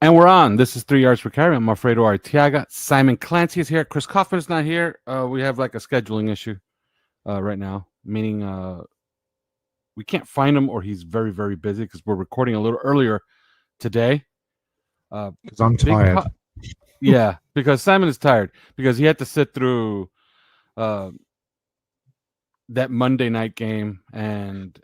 And we're on. This is 3 Yards Per Carry. I'm Alfredo Arteaga. Simon Clancy is here. Chris Kaufman's not here. We have like a scheduling issue right now, meaning we can't find him or he's very, very busy because we're recording a little earlier today. Because I'm tired. Yeah, because Simon is tired because he had to sit through that Monday night game. And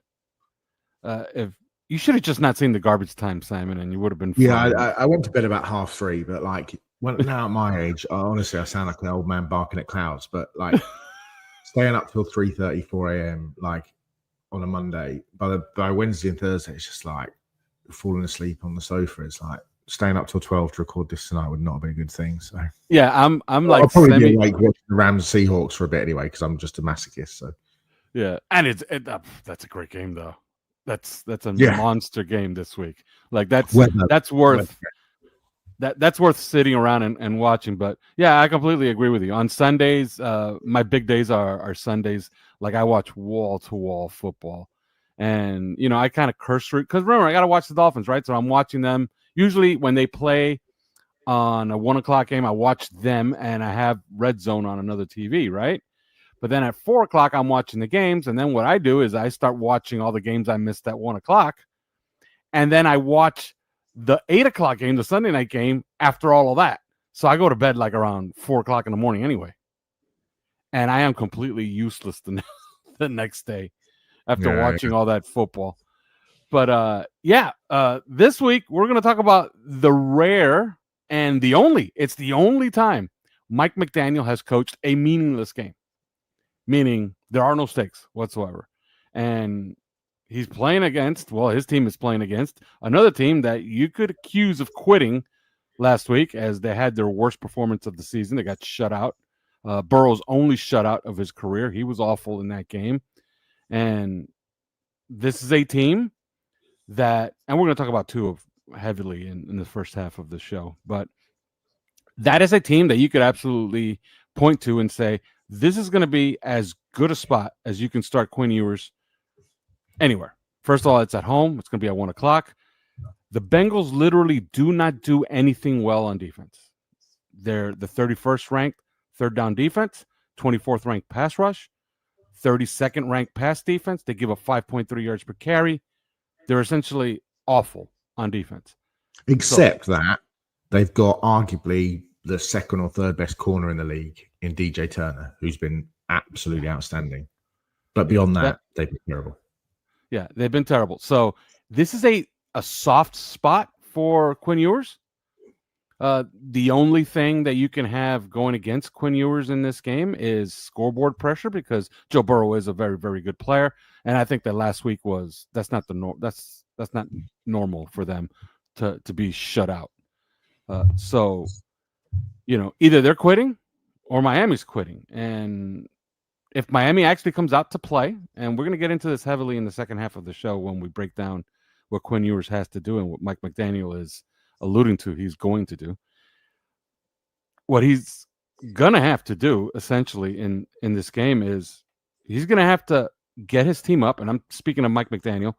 if you should have just not seen the garbage time, Simon, and you would have been fine. Yeah, I went to bed about 3:30, but like now at my age, honestly, I sound like an old man barking at clouds. But like staying up till 3:30, 4 a.m. like on a Monday, by Wednesday and Thursday, it's just like falling asleep on the sofa. It's like staying up till 12 to record this tonight would not have been a good thing. So yeah, I'm like I'll probably be like watching the Rams Seahawks for a bit anyway because I'm just a masochist. So yeah, and that's a great game though. That's a monster game this week. Like that's worth sitting around and watching. But yeah, I completely agree with you. On Sundays, my big days are Sundays. Like I watch wall to wall football, and I kind of curse through because remember I got to watch the Dolphins, right? So I'm watching them usually when they play on a 1:00 game. I watch them, and I have Red Zone on another TV, right? But then at 4:00, I'm watching the games. And then what I do is I start watching all the games I missed at 1:00. And then I watch the 8:00 game, the Sunday night game, after all of that. So I go to bed like around 4:00 in the morning anyway. And I am completely useless the next day after watching all that football. But this week we're going to talk about the rare and it's the only time Mike McDaniel has coached a meaningless game. Meaning there are no stakes whatsoever. And he's playing against, his team is playing against another team that you could accuse of quitting last week as they had their worst performance of the season. They got shut out. Burrow's only shutout of his career. He was awful in that game. And this is a team that, and we're going to talk about two of heavily in the first half of the show, but that is a team that you could absolutely point to and say, this is going to be as good a spot as you can start Quinn Ewers anywhere. First of all, it's at home. It's going to be at 1:00. The Bengals literally do not do anything well on defense. They're the 31st ranked third down defense, 24th ranked pass rush, 32nd ranked pass defense. They give up 5.3 yards per carry. They're essentially awful on defense. Except that they've got arguably the second or third best corner in the league in DJ Turner, who's been absolutely outstanding. But beyond that, they've been terrible. Yeah, they've been terrible. So this is a soft spot for Quinn Ewers. The only thing that you can have going against Quinn Ewers in this game is scoreboard pressure because Joe Burrow is a very, very good player. And I think that last week that's not normal for them to be shut out. So either they're quitting or Miami's quitting. And if Miami actually comes out to play, and we're going to get into this heavily in the second half of the show when we break down what Quinn Ewers has to do and what Mike McDaniel is alluding to he's going to do. What he's going to have to do, essentially, in this game is he's going to have to get his team up, and I'm speaking of Mike McDaniel,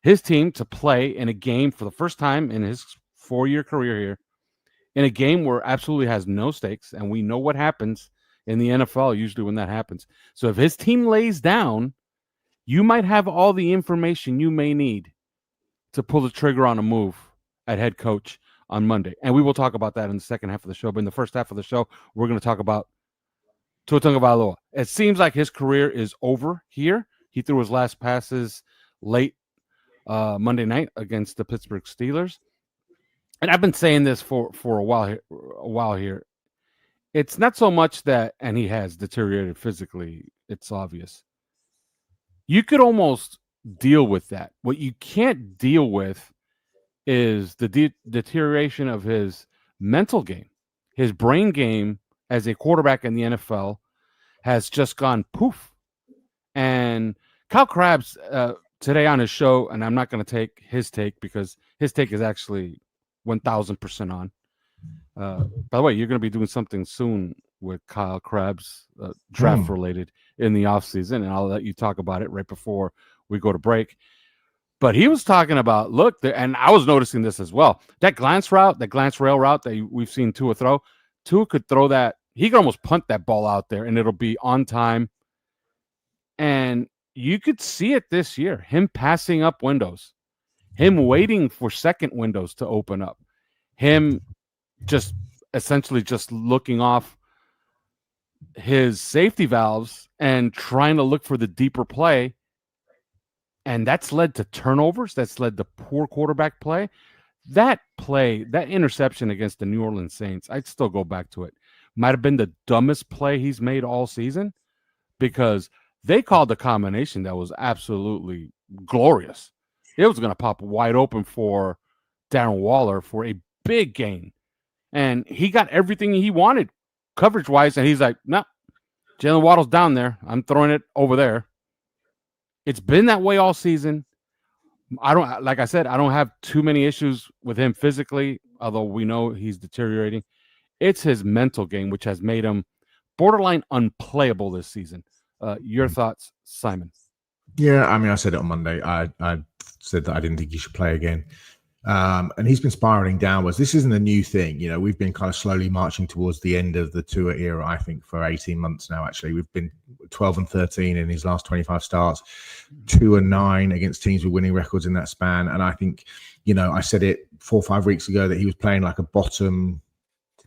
his team to play in a game for the first time in his 4-year career here, in a game where absolutely has no stakes, and we know what happens in the NFL usually when that happens. So if his team lays down, you might have all the information you may need to pull the trigger on a move at head coach on Monday. And we will talk about that in the second half of the show. But in the first half of the show, we're going to talk about Tua Tagovailoa. It seems like his career is over here. He threw his last passes late Monday night against the Pittsburgh Steelers. And I've been saying this for a while here. It's not so much that, and he has deteriorated physically, it's obvious. You could almost deal with that. What you can't deal with is the deterioration of his mental game. His brain game as a quarterback in the NFL has just gone poof. And Kyle Krabs today on his show, and I'm not going to take his take because his take is actually 1,000% on. By the way, you're going to be doing something soon with Kyle Krabs, draft related in the offseason, and I'll let you talk about it right before we go to break. But he was talking about, look, and I was noticing this as well. That glance rail route that we've seen Tua throw, Tua could throw that. He could almost punt that ball out there, and it'll be on time. And you could see it this year, him passing up windows, him waiting for second windows to open up, him just essentially just looking off his safety valves and trying to look for the deeper play. And that's led to turnovers. That's led to poor quarterback play. That play, that interception against the New Orleans Saints, I'd still go back to it. Might have been the dumbest play he's made all season because they called the combination that was absolutely glorious. It was going to pop wide open for Darren Waller for a big gain. And he got everything he wanted coverage-wise, and he's like, no, Jalen Waddle's down there. I'm throwing it over there. It's been that way all season. Like I said, I don't have too many issues with him physically, although we know he's deteriorating. It's his mental game, which has made him borderline unplayable this season. Your thoughts, Simon? Yeah, I mean, I said it on Monday. I said that I didn't think he should play again. And he's been spiraling downwards. This isn't a new thing. You know, we've been kind of slowly marching towards the end of the Tua era, I think, for 18 months now, actually. We've been 12-13 in his last 25 starts, 2-9 against teams with winning records in that span. And I think, you know, I said it 4 or 5 weeks ago that he was playing like a bottom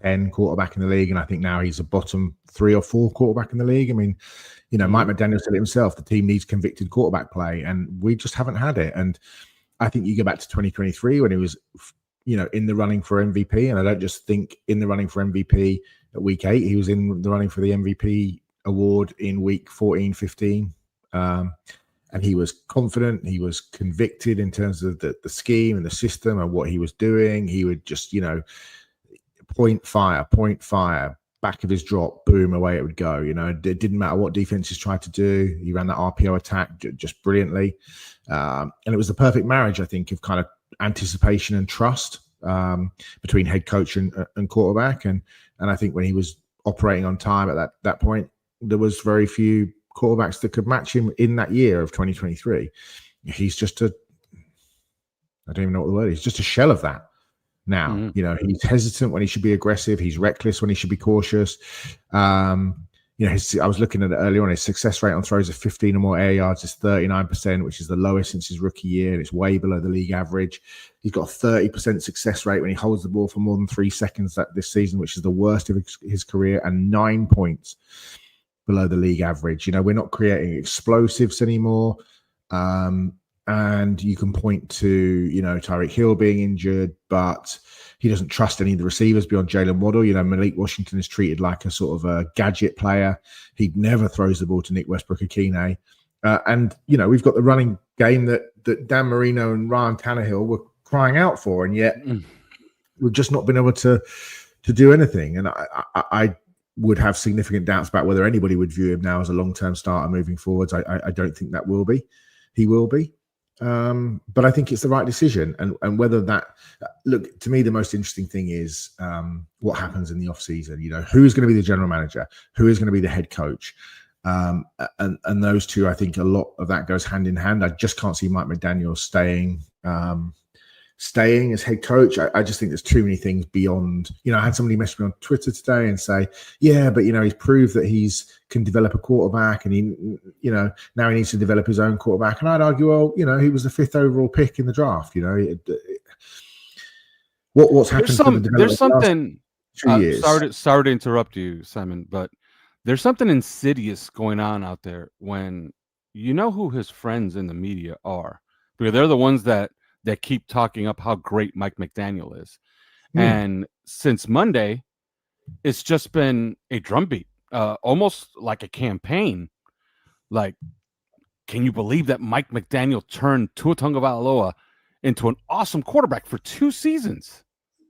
10 quarterback in the league. And I think now he's a bottom 3 or 4 quarterback in the league. I mean, you know, Mike McDaniel said it himself, the team needs convicted quarterback play, and we just haven't had it. And I think you go back to 2023 when he was, you know, in the running for MVP. And I don't just think in the running for MVP at week 8, he was in the running for the MVP award in week 14, 15. And he was confident. He was convicted in terms of the scheme and the system and what he was doing. He would just, you know, point fire, back of his drop, boom, away it would go. You know, it didn't matter what defenses tried to do. He ran that RPO attack just brilliantly. And it was the perfect marriage, I think, of kind of anticipation and trust between head coach and quarterback. And I think when he was operating on time at that point, there was very few quarterbacks that could match him in that year of 2023. He's just I don't even know what the word is, just a shell of that. Now, you know, he's hesitant when he should be aggressive. He's reckless when he should be cautious. You know, I was looking at it earlier on. His success rate on throws of 15 or more air yards is 39%, which is the lowest since his rookie year, and it's way below the league average. He's got a 30% success rate when he holds the ball for more than 3 seconds this season, which is the worst of his career, and 9 points below the league average. You know, we're not creating explosives anymore. And you can point to, you know, Tyreek Hill being injured, but he doesn't trust any of the receivers beyond Jalen Waddle. You know, Malik Washington is treated like a sort of a gadget player. He never throws the ball to Nick Westbrook-Ikhine. And, you know, we've got the running game that Dan Marino and Ryan Tannehill were crying out for, and yet we've just not been able to do anything. And I would have significant doubts about whether anybody would view him now as a long-term starter moving forwards. I don't think that will be. He will be. But I think it's the right decision. And whether that, look, to me, the most interesting thing is what happens in the off season. You know, who is going to be the general manager? Who is going to be the head coach? And those two, I think a lot of that goes hand in hand. I just can't see Mike McDaniel staying as head coach. I just think there's too many things beyond, you know, I had somebody message me on Twitter today and say, yeah, but, you know, he's proved that can develop a quarterback, and he, you know, now he needs to develop his own quarterback. And I'd argue, well, you know, he was the 5th overall pick in the draft. You know, what's happened? There's something. 2 years. Sorry to interrupt you, Simon, but there's something insidious going on out there when you know who his friends in the media are, because they're the ones that keep talking up how great Mike McDaniel is. And since Monday, it's just been a drumbeat. Almost like a campaign. Like, can you believe that Mike McDaniel turned Tua Tagovailoa into an awesome quarterback for 2 seasons?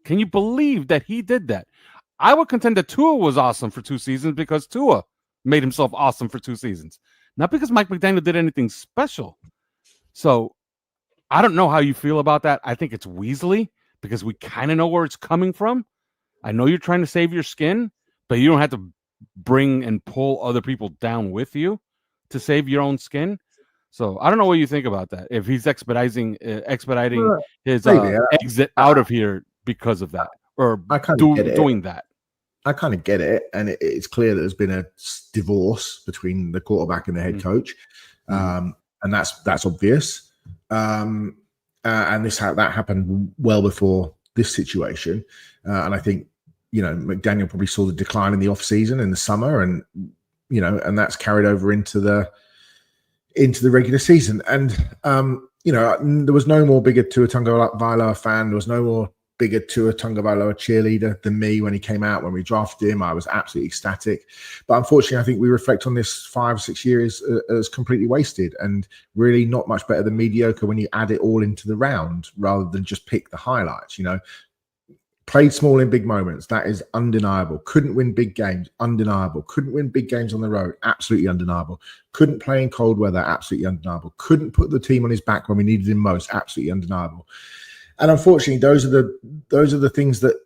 Can you believe that he did that? I would contend that Tua was awesome for 2 seasons because Tua made himself awesome for 2 seasons, not because Mike McDaniel did anything special. So I don't know how you feel about that. I think it's Weasley because we kind of know where it's coming from. I know you're trying to save your skin, but you don't have to bring and pull other people down with you to save your own skin. So I don't know what you think about that. If he's expediting his Maybe. exit out of here because of that, or I kind of get it. doing that. I kind of get it, and it's clear that there's been a divorce between the quarterback and the head coach, and that's obvious. And that happened well before this situation, and I think McDaniel probably saw the decline in the off season in the summer, and and that's carried over into the regular season. And there was no more bigger Tua Tagovailoa fan. There was no more bigger Tua Tagovailoa cheerleader than me when he came out. When we drafted him, I was absolutely ecstatic. But unfortunately, I think we reflect on this 5 or 6 years as completely wasted and really not much better than mediocre when you add it all into the round rather than just pick the highlights. Played small in big moments. That is undeniable. Couldn't win big games. Undeniable. Couldn't win big games on the road. Absolutely undeniable. Couldn't play in cold weather. Absolutely undeniable. Couldn't put the team on his back when we needed him most. Absolutely undeniable. And unfortunately, those are the things that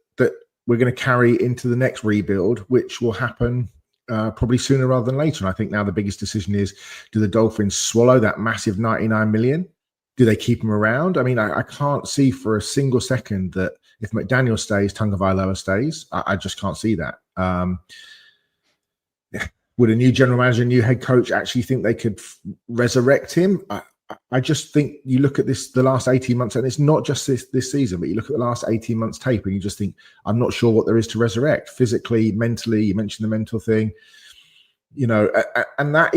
we're going to carry into the next rebuild, which will happen probably sooner rather than later. And I think now the biggest decision is: do the Dolphins swallow that massive $99 million? Do they keep him around? I mean, I can't see for a single second that if McDaniel stays, Tagovailoa stays. I just can't see that. Would a new general manager, new head coach actually think they could resurrect him? I just think you look at the last 18 months, and it's not just this season, but you look at the last 18 months tape and you just think, I'm not sure what there is to resurrect physically, mentally. You mentioned the mental thing, and that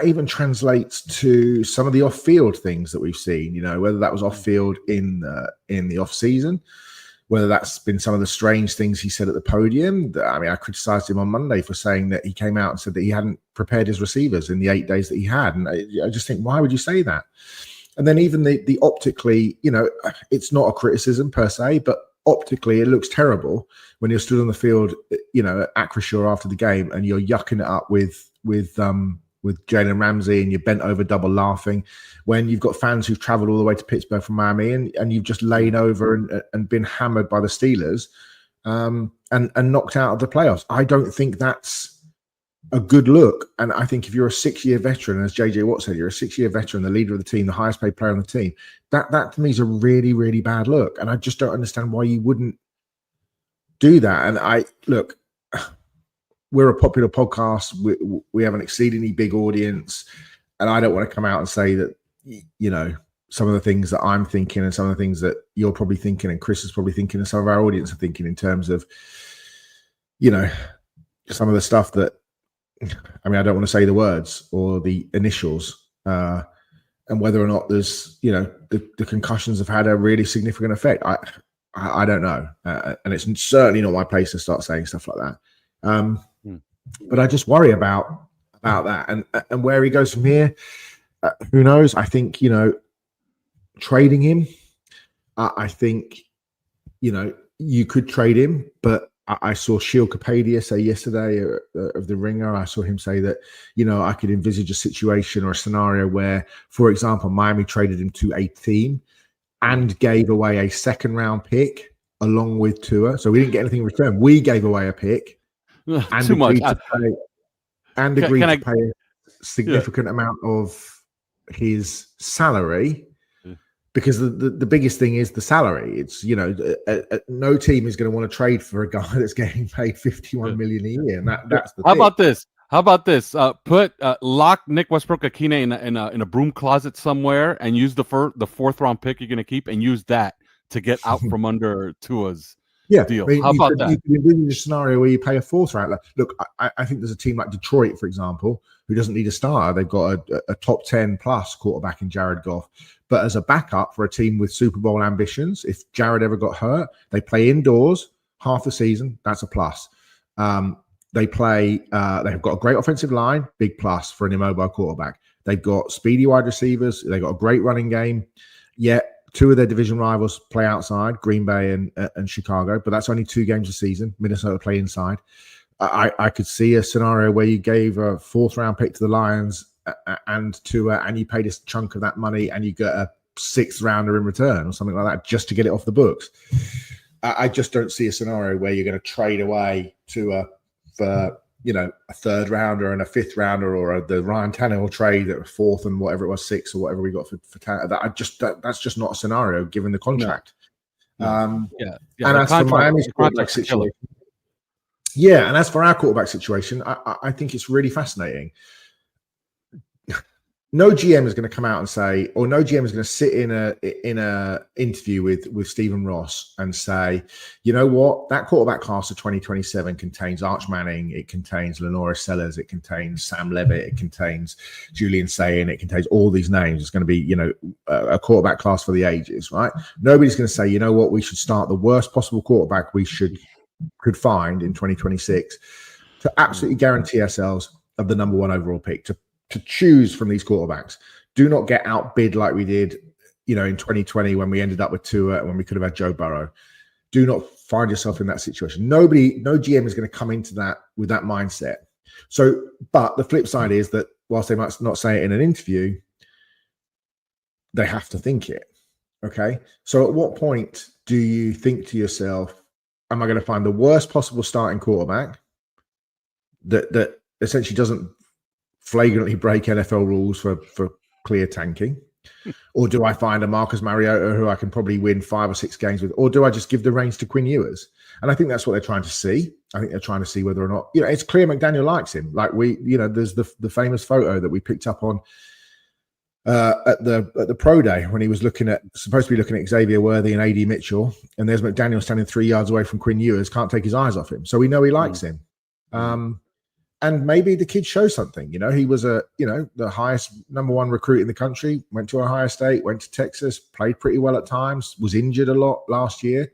even translates to some of the off-field things that we've seen, whether that was off-field in the off-season, whether that's been some of the strange things he said at the podium. I mean, I criticized him on Monday for saying that he came out and said that he hadn't prepared his receivers in the 8 days that he had. And I just think, why would you say that? And then even the optically, it's not a criticism per se, but optically it looks terrible when you're stood on the field, at Acrisure after the game and you're yucking it up with Jalen Ramsey and you're bent over double laughing when you've got fans who've traveled all the way to Pittsburgh from Miami and you've just lain over and been hammered by the Steelers and knocked out of the playoffs. I don't think that's a good look. And I think if you're a 6-year veteran, as JJ Watt said, you're a 6-year veteran, the leader of the team, the highest paid player on the team, that to me is a really, really bad look. And I just don't understand why you wouldn't do that. And we're a popular podcast. We have an exceedingly big audience. And I don't want to come out and say that, some of the things that I'm thinking and some of the things that you're probably thinking and Chris is probably thinking and some of our audience are thinking in terms of, some of the stuff that, I mean, I don't want to say the words or the initials and whether or not there's, the concussions have had a really significant effect. I don't know. And it's certainly not my place to start saying stuff like that. But I just worry about that and where he goes from here. Who knows? I think, trading him, I think, you could trade him, but I saw Sheil Kapadia say yesterday of The Ringer, I saw him say that, I could envisage a situation or a scenario where, for example, Miami traded him to a team and gave away a second-round pick along with Tua. So we didn't get anything in return. We gave away a pick. And Too much. Agreed to pay a significant amount of his salary because the biggest thing is the salary. It's, no team is going to want to trade for a guy that's getting paid $51 million a year. And that's the thing. How about this? Lock Nick Westbrook-Akine in a broom closet somewhere and use the 4th round pick you're going to keep and use that to get out from under Tua's deal. I mean, how about that? You can envision a scenario where you pay a 4th round. Look, I think there's a team like Detroit, for example, who doesn't need a starter. They've got a top 10 plus quarterback in Jared Goff. But as a backup for a team with Super Bowl ambitions, if Jared ever got hurt, they play indoors half the season. That's a plus. They've got a great offensive line, big plus for an immobile quarterback. They've got speedy wide receivers. They've got a great running game. Yet 2 of their division rivals play outside, Green Bay and Chicago, but that's only 2 games a season. Minnesota play inside. I could see a scenario where you gave a 4th round pick to the Lions and you paid a chunk of that money and you get a 6th rounder in return or something like that just to get it off the books. I just don't see a scenario where you're going to trade away to for a third rounder and a fifth rounder, or the Ryan Tannehill trade at fourth and whatever it was, six or whatever we got for Tannehill. That's just not a scenario given the contract. No. And as for Miami's quarterback situation, and as for our quarterback situation, I think it's really fascinating. No GM is going to come out and say, or no GM is going to sit in a interview with Stephen Ross and say, you know what, that quarterback class of 2027 contains Arch Manning, it contains Lenora Sellers, it contains Sam Levitt, it contains Julian Sayin, it contains all these names. It's going to be, a quarterback class for the ages, right? Nobody's going to say, you know what, we should start the worst possible quarterback we could find in 2026 to absolutely guarantee ourselves of the number one overall pick, to choose from these quarterbacks. Do not get outbid like we did, in 2020 when we ended up with Tua and when we could have had Joe Burrow. Do not find yourself in that situation. No GM is going to come into that with that mindset. So, but the flip side is that whilst they might not say it in an interview, they have to think it. Okay. So at what point do you think to yourself, am I going to find the worst possible starting quarterback that essentially doesn't flagrantly break NFL rules for clear tanking? Or do I find a Marcus Mariota who I can probably win 5 or 6 games with? Or do I just give the reins to Quinn Ewers? And I think that's what they're trying to see. I think they're trying to see whether or not, it's clear McDaniel likes him. Like there's the famous photo that we picked up on at the pro day when he was supposed to be looking at Xavier Worthy and AD Mitchell. And there's McDaniel standing 3 yards away from Quinn Ewers, can't take his eyes off him. So we know he likes him. And maybe the kid shows something. He was the highest number one recruit in the country, went to Ohio State, went to Texas, played pretty well at times, was injured a lot last year.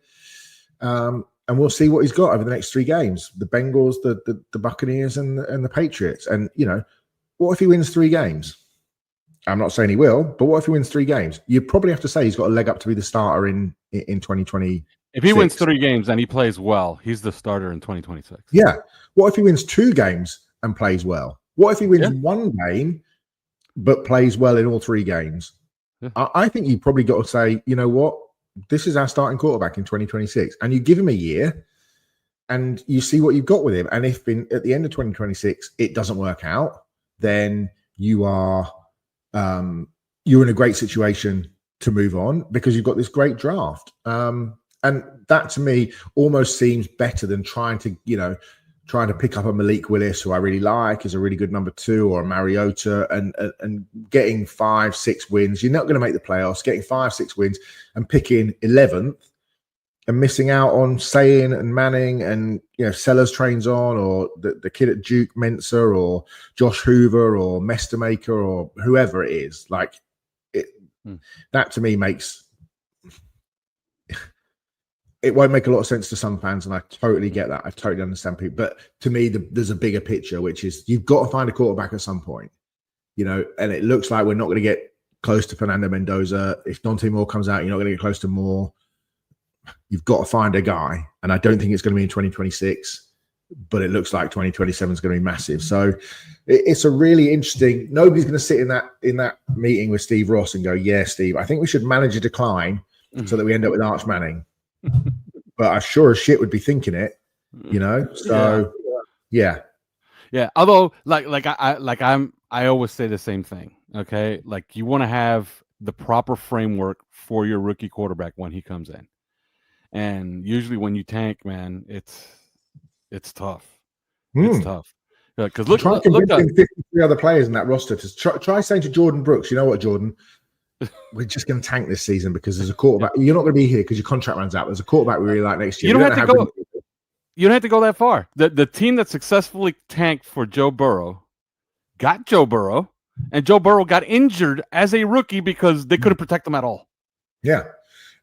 And we'll see what he's got over the next 3 games. The Bengals, the Buccaneers, and the Patriots. And, what if he wins 3 games? I'm not saying he will, but what if he wins 3 games? You probably have to say he's got a leg up to be the starter in 2020. If he wins 3 games and he plays well, he's the starter in 2026. Yeah. What if he wins 2 games and plays well? What if he wins 1 game but plays well in all 3 games? Yeah. I think you probably got to say, you know what? This is our starting quarterback in 2026. And you give him a year and you see what you've got with him. And if at the end of 2026 it doesn't work out, then you are you're in a great situation to move on because you've got this great draft. And that to me almost seems better than trying to pick up a Malik Willis, who I really like, is a really good number 2, or a Mariota, and getting 5-6 wins. You're not going to make the playoffs. Getting 5-6 wins and picking 11th and missing out on Sayin and Manning and Sellers trains on, or the kid at Duke, Mensah, or Josh Hoover, or Mestamaker, or whoever it is. Like that to me makes. It won't make a lot of sense to some fans, and I totally get that. I totally understand people. But to me, there's a bigger picture, which is you've got to find a quarterback at some point, and it looks like we're not going to get close to Fernando Mendoza. If Dante Moore comes out, you're not going to get close to Moore. You've got to find a guy, and I don't think it's going to be in 2026, but it looks like 2027 is going to be massive. So it's a really interesting. Nobody's going to sit in that meeting with Steve Ross and go, "Yeah, Steve, I think we should manage a decline so that we end up with Arch Manning." But I sure as shit would be thinking it, So yeah. Although, I always say the same thing. Okay, like you want to have the proper framework for your rookie quarterback when he comes in, and usually when you tank, man, it's tough. It's tough because look at 53 other players in that roster. To try saying to Jordan Brooks, you know what, Jordan. We're just going to tank this season because there's a quarterback. You're not going to be here because your contract runs out. There's a quarterback we really like next year. You don't have to go that far. The team that successfully tanked for Joe Burrow got Joe Burrow, and Joe Burrow got injured as a rookie because they couldn't protect him at all. Yeah.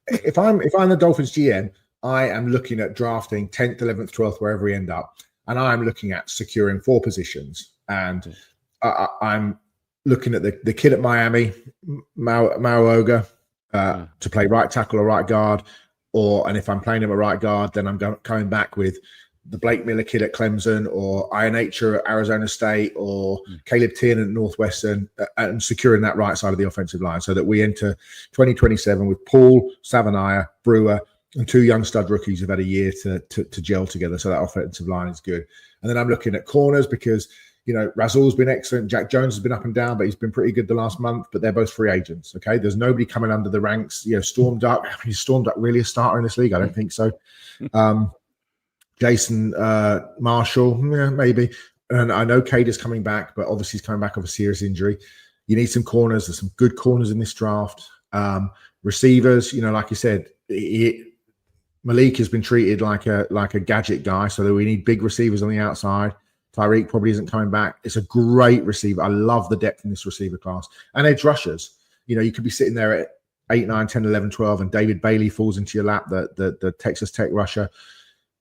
If I'm the Dolphins GM, I am looking at drafting 10th, 11th, 12th, wherever we end up, and I'm looking at securing 4 positions. And I'm looking at the kid at Miami, Mauoga, to play right tackle or right guard, and if I'm playing him at right guard, then I'm coming back with the Blake Miller kid at Clemson, or Ian Nature at Arizona State, or Caleb Tiernan at Northwestern, and securing that right side of the offensive line so that we enter 2027 with Paul, Savania, Brewer, And 2 young stud rookies have had a year to gel together. So that offensive line is good. And then I'm looking at corners because, Rasul's been excellent. Jack Jones has been up and down, but he's been pretty good the last month. But they're both free agents. Okay. There's nobody coming under the ranks. Storm Duck. Is Storm Duck really a starter in this league? I don't think so. Jason Marshall, maybe. And I know Cade is coming back, but obviously he's coming back off a serious injury. You need some corners. There's some good corners in this draft. Receivers, like you said, Malik has been treated like a gadget guy, so that we need big receivers on the outside. Tyreek probably isn't coming back. It's a great receiver. I love the depth in this receiver class. And edge rushers. You could be sitting there at 8, 9, 10, 11, 12, and David Bailey falls into your lap, the Texas Tech rusher.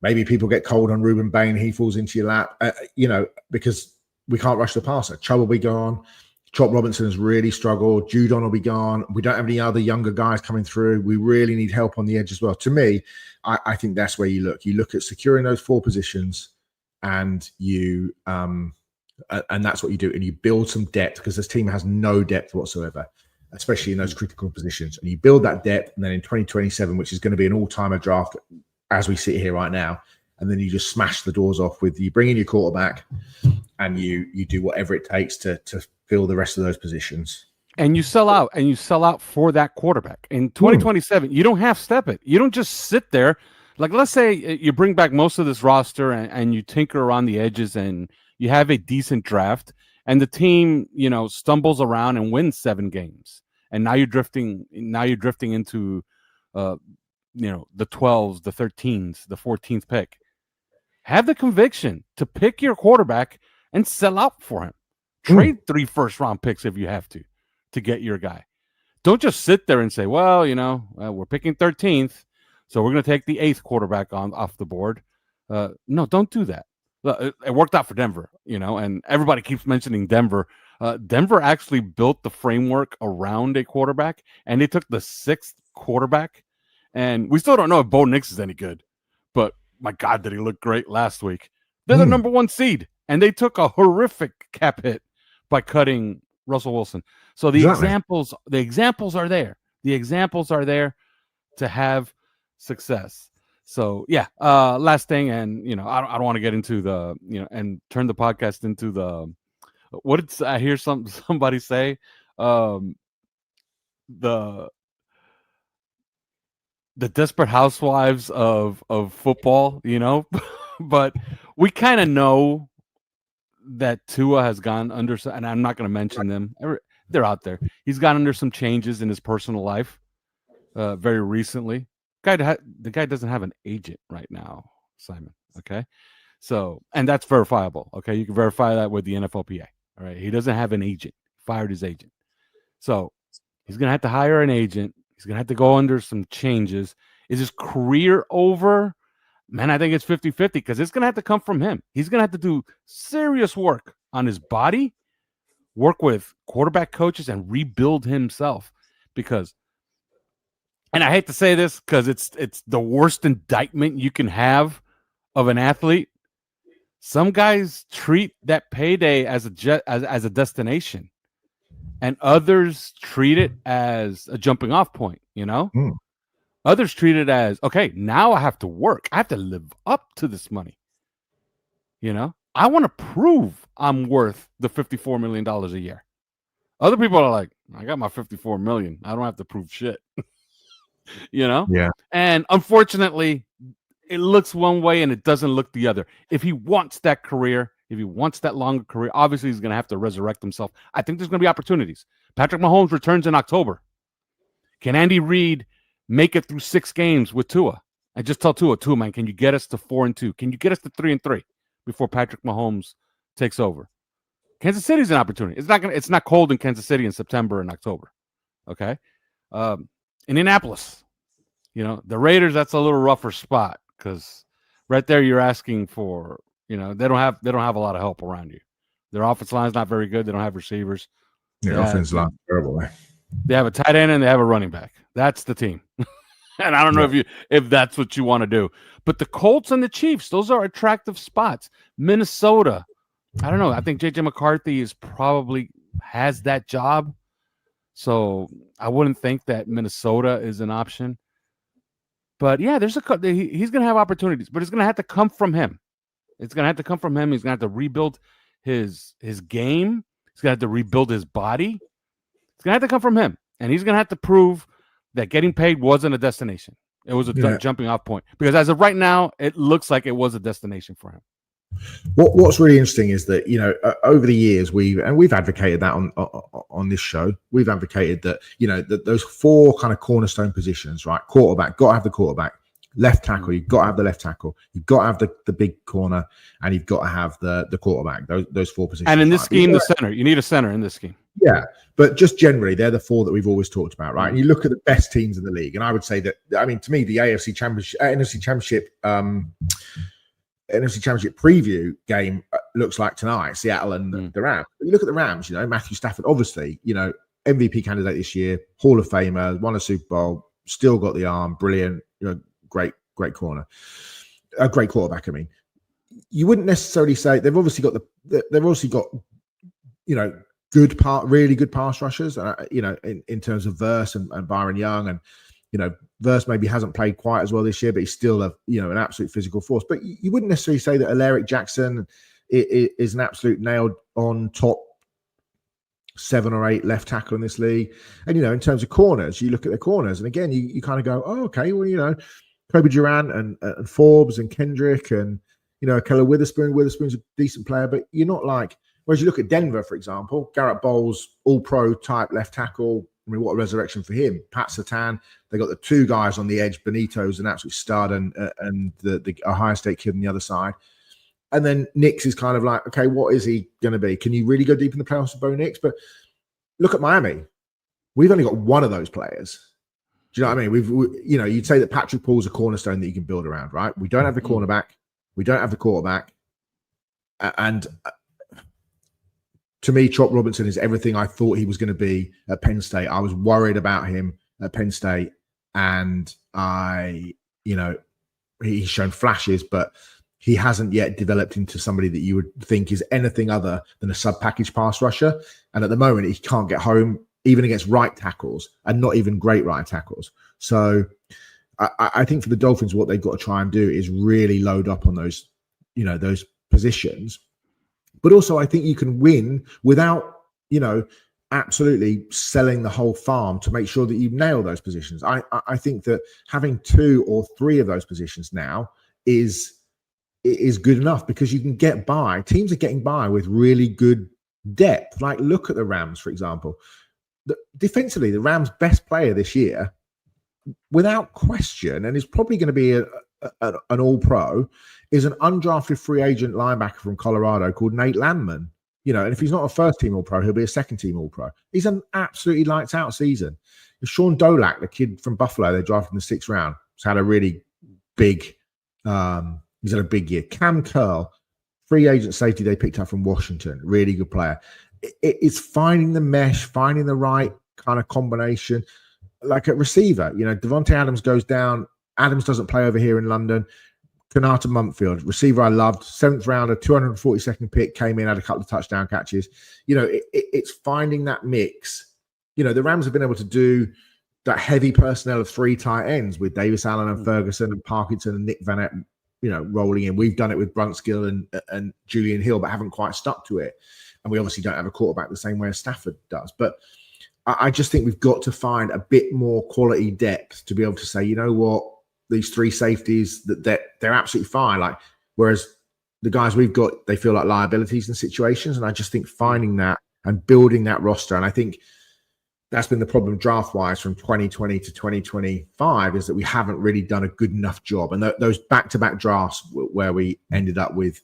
Maybe people get cold on Ruben Bain. He falls into your lap, because we can't rush the passer. Chubb will be gone. Chop Robinson has really struggled. Judon will be gone. We don't have any other younger guys coming through. We really need help on the edge as well. To me, I think that's where you look. You look at securing those 4 positions, and and that's what you do. And you build some depth, because this team has no depth whatsoever, especially in those critical positions. And you build that depth, and then in 2027, which is going to be an all-timer draft as we sit here right now, and then you just smash the doors off with you bring in your quarterback, and you do whatever it takes to fill the rest of those positions. And you sell out for that quarterback. In 2027, you don't half step it. You don't just sit there. Like, let's say you bring back most of this roster and you tinker around the edges and you have a decent draft, and the team, stumbles around and wins 7 games. And now you're drifting into the 12s, the 13s, the 14th pick. Have the conviction to pick your quarterback and sell out for him. Trade 3 first-round picks if you have to get your guy. Don't just sit there and say, well, we're picking 13th, so we're going to take the 8th quarterback off the board. No, don't do that. It worked out for Denver, and everybody keeps mentioning Denver. Denver actually built the framework around a quarterback, and they took the 6th quarterback. And we still don't know if Bo Nix is any good, but my God, did he look great last week. They're the number 1 seed, and they took a horrific cap hit by cutting Russell Wilson. So the examples are there. The examples are there to have success. So yeah, last thing, and I don't want to get into the and turn the podcast into the what did I hear somebody say? The Desperate Housewives of football, but we kind of know that Tua has gone under, and I'm not going to mention them. They're out there. He's gone under some changes in his personal life very recently. The guy doesn't have an agent right now, Simon. Okay. So, and that's verifiable. Okay. You can verify that with the NFLPA. All right. He doesn't have an agent. Fired his agent. So he's going to have to hire an agent. He's going to have to go under some changes. Is his career over? Man, I think it's 50-50 because it's going to have to come from him. He's going to have to do serious work on his body, work with quarterback coaches, and rebuild himself. Because, and I hate to say this because it's the worst indictment you can have of an athlete. Some guys treat that payday as a destination, and others treat it as a jumping off point, Others treat it as, okay, now I have to work. I have to live up to this money. I want to prove I'm worth the $54 million a year. Other people are like, I got my $54 million. I don't have to prove shit. Yeah. And unfortunately, it looks one way and it doesn't look the other. If he wants that career, if he wants that longer career, obviously he's going to have to resurrect himself. I think there's going to be opportunities. Patrick Mahomes returns in October. Can Andy Reid make it through 6 games with Tua? I just tell Tua, man, can you get us to 4-2? Can you get us to 3-3 before Patrick Mahomes takes over? Kansas City's an opportunity. It's not cold in Kansas City in September and October. Okay. Indianapolis, the Raiders, that's a little rougher spot because right there you're asking for, they don't have a lot of help around you. Their offensive line's not very good. They don't have receivers. The offensive line terrible. They have a tight end and they have a running back. That's the team. And I don't know if that's what you want to do. But the Colts and the Chiefs, those are attractive spots. Minnesota, I don't know. I think J.J. McCarthy probably has that job. So I wouldn't think that Minnesota is an option. But yeah, he's going to have opportunities, but it's going to have to come from him. It's going to have to come from him. He's going to have to rebuild his game. He's going to have to rebuild his body. It's going to have to come from him, and he's going to have to prove that getting paid wasn't a destination. It was a jumping off point, because as of right now, it looks like it was a destination for him. What's really interesting is that, you know, over the years we've advocated that on this show. We've advocated that, you know, that those four kind of cornerstone positions, right? Quarterback, got to have the quarterback. Left tackle, you've got to have the left tackle. You've got to have the big corner, and you've got to have the quarterback. Those four positions. And in this scheme, the center. You need a center in this scheme. Yeah, but just generally, they're the four that we've always talked about, right? And you look at the best teams in the league, and I would say that, I mean, to me, the NFC Championship preview game looks like tonight, Seattle and the Rams. But you look at the Rams, you know, Matthew Stafford, obviously, you know, MVP candidate this year, Hall of Famer, won a Super Bowl, still got the arm, brilliant, you know, great corner, a great quarterback. I mean, you wouldn't necessarily say they've obviously got you know, really good pass rushers, you know, in terms of Verse and Byron Young, and you know, Verse maybe hasn't played quite as well this year, but he's still an absolute physical force. But you wouldn't necessarily say that Alaric Jackson is an absolute nailed on top 7 or 8 left tackle in this league. And, you know, in terms of corners, you look at the corners, and again, you kind of go, oh, okay, well, you know, Kobe Durant and Forbes and Kendrick and, you know, Keller Witherspoon's a decent player, but you're not like, whereas you look at Denver, for example, Garrett Bowles, all-pro type left tackle. I mean, what a resurrection for him. Pat Surtain, they got the two guys on the edge. Benito's an absolute stud, and the Ohio State kid on the other side. And then Nix is kind of like, okay, what is he going to be? Can you really go deep in the playoffs with Bo Nix? But look at Miami. We've only got one of those players. Do you know what I mean? You know, you'd say that Patrick Paul's a cornerstone that you can build around, right? We don't have the cornerback. We don't have the quarterback. And to me, Chop Robinson is everything I thought he was going to be at Penn State. I was worried about him at Penn State, and you know, he's shown flashes, but he hasn't yet developed into somebody that you would think is anything other than a sub-package pass rusher. And at the moment, he can't get home, even against right tackles, and not even great right tackles. So I think for the Dolphins, what they've got to try and do is really load up on those, you know, those positions. But also, I think you can win without, you know, absolutely selling the whole farm to make sure that you nail those positions. I think that having 2 or 3 of those positions now is good enough, because you can get by. Teams are getting by with really good depth. Like, look at the Rams, for example. Defensively, the Rams' best player this year, without question, and is probably going to be an all-pro, is an undrafted free agent linebacker from Colorado called Nate Landman. You know, and if he's not a first-team all-pro, he'll be a second-team all-pro. He's an absolutely lights-out season. Sean Dolak, the kid from Buffalo, they drafted in the 6th round, has had a really big he's had a big year. Cam Curl, free agent safety they picked up from Washington, really good player. It's finding the mesh, finding the right kind of combination. Like at receiver, you know, Devontae Adams goes down. Adams doesn't play over here in London. Kanata Mumpfield, receiver I loved, 7th rounder, 242nd pick, came in, had a couple of touchdown catches. You know, it's finding that mix. You know, the Rams have been able to do that heavy personnel of 3 tight ends with Davis Allen and Ferguson and Parkinson and Nick Vanette, you know, rolling in. We've done it with Brunskill and Julian Hill, but haven't quite stuck to it. And we obviously don't have a quarterback the same way as Stafford does. But I just think we've got to find a bit more quality depth to be able to say, you know what, these 3 safeties, that they're absolutely fine. Like, whereas the guys we've got, they feel like liabilities in situations. And I just think finding that and building that roster, and I think that's been the problem draft-wise from 2020 to 2025, is that we haven't really done a good enough job. And those back-to-back drafts where we ended up with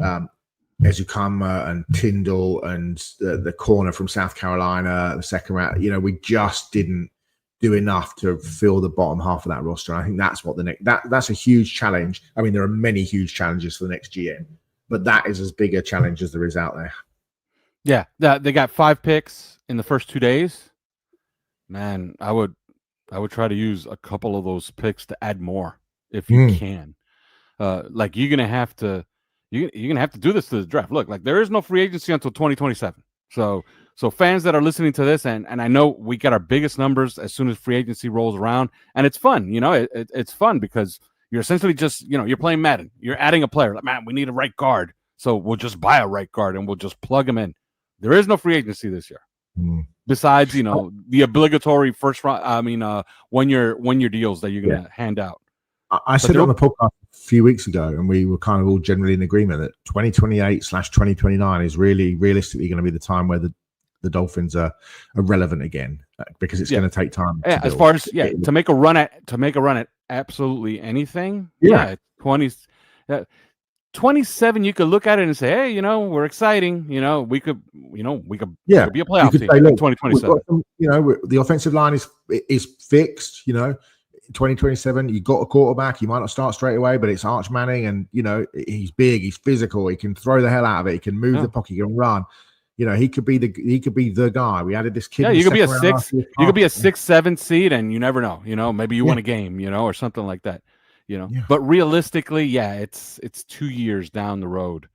Ezukama and Tyndall and the corner from South Carolina, the 2nd round, you know, we just didn't do enough to fill the bottom half of that roster. And I think that's what that's a huge challenge. I mean, there are many huge challenges for the next GM, but that is as big a challenge as there is out there. Yeah, they got 5 picks in the first 2 days. Man, I would try to use a couple of those picks to add more if you can. Like, you're gonna have to do this to the draft. Look, like, there is no free agency until 2027. So fans that are listening to this, and I know we get our biggest numbers as soon as free agency rolls around, and it's fun. It's fun because you're essentially just, you're playing Madden. You're adding a player. Like, man, we need a right guard. So we'll just buy a right guard and we'll just plug him in. There is no free agency this year. Besides, the obligatory first round, 1 year deals that you're going to hand out. I said it on the podcast a few weeks ago, and we were kind of all generally in agreement that 2028/2029 is really realistically going to be the time where the Dolphins are relevant again, because it's going to take time. Yeah, as far as to make a run at absolutely anything. 27, you could look at it and say, hey, we're exciting. We could be a playoff team in 2027. The offensive line is fixed. 2027, you got a quarterback. You might not start straight away, but it's Arch Manning, and he's big, he's physical, he can throw the hell out of it, he can move the pocket, he can run. He could be the guy. We added this kid. Yeah, you could be a 6-7 seed, and you never know. Maybe you win a game, or something like that. But realistically, it's 2 years down the road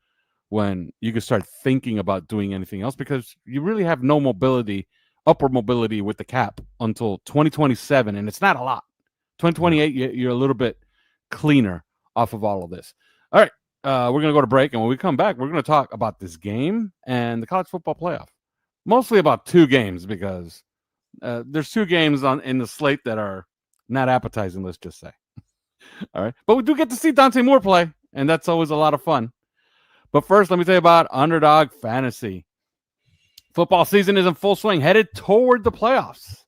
when you can start thinking about doing anything else, because you really have no upward mobility with the cap until 2027, and it's not a lot. 2028, you're a little bit cleaner off of all of this. All right. We're going to go to break, and when we come back, we're going to talk about this game and the college football playoff. Mostly about two games, because there's two games in the slate that are not appetizing, let's just say. All right. But we do get to see Dante Moore play, and that's always a lot of fun. But first, let me tell you about Underdog Fantasy. Football season is in full swing, headed toward the playoffs.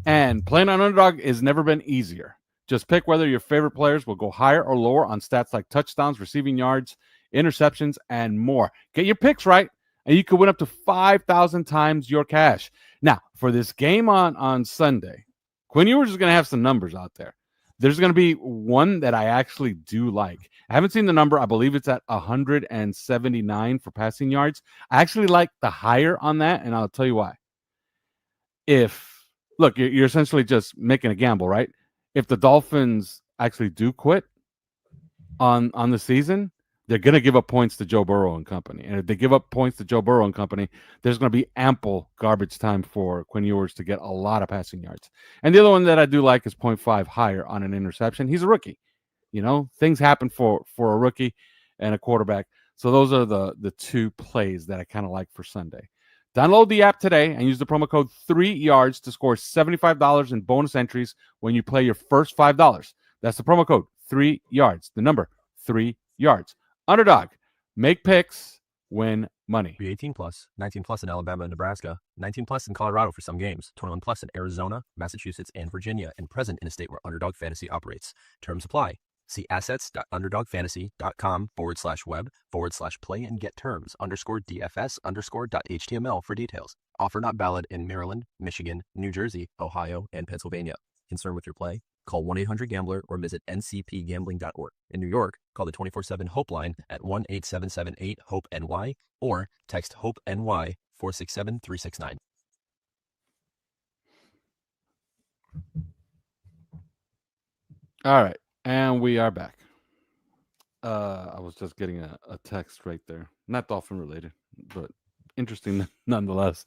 And playing on Underdog has never been easier. Just pick whether your favorite players will go higher or lower on stats like touchdowns, receiving yards, interceptions, and more. Get your picks right, and you could win up to 5,000 times your cash. Now, for this game on Sunday, Quinn Ewers is going to have some numbers out there. There's going to be one that I actually do like. I haven't seen the number. I believe it's at 179 for passing yards. I actually like the higher on that, and I'll tell you why. Look, you're essentially just making a gamble, right? If the Dolphins actually do quit on the season, they're going to give up points to Joe Burrow and company. And if they give up points to Joe Burrow and company, there's going to be ample garbage time for Quinn Ewers to get a lot of passing yards. And the other one that I do like is 0.5 higher on an interception. He's a rookie. Things happen for a rookie and a quarterback. So those are the two plays that I kind of like for Sunday. Download the app today and use the promo code 3YARDS to score $75 in bonus entries when you play your first $5. That's the promo code 3YARDS, the number 3YARDS. Underdog, make picks, win money. Be 18 plus, 19 plus in Alabama and Nebraska, 19 plus in Colorado for some games, 21 plus in Arizona, Massachusetts, and Virginia, and present in a state where Underdog Fantasy operates. Terms apply. See assets.underdogfantasy.com/web/play and get terms _DFS_.html for details. Offer not valid in Maryland, Michigan, New Jersey, Ohio, and Pennsylvania. Concerned with your play? Call 1-800-GAMBLER or visit ncpgambling.org. In New York, call the 24/7 Hope line at 1-877-8-HOPE-NY or text HOPE-NY 467-369. All right. And we are back. I was just getting a text right there. Not Dolphin related, but interesting nonetheless.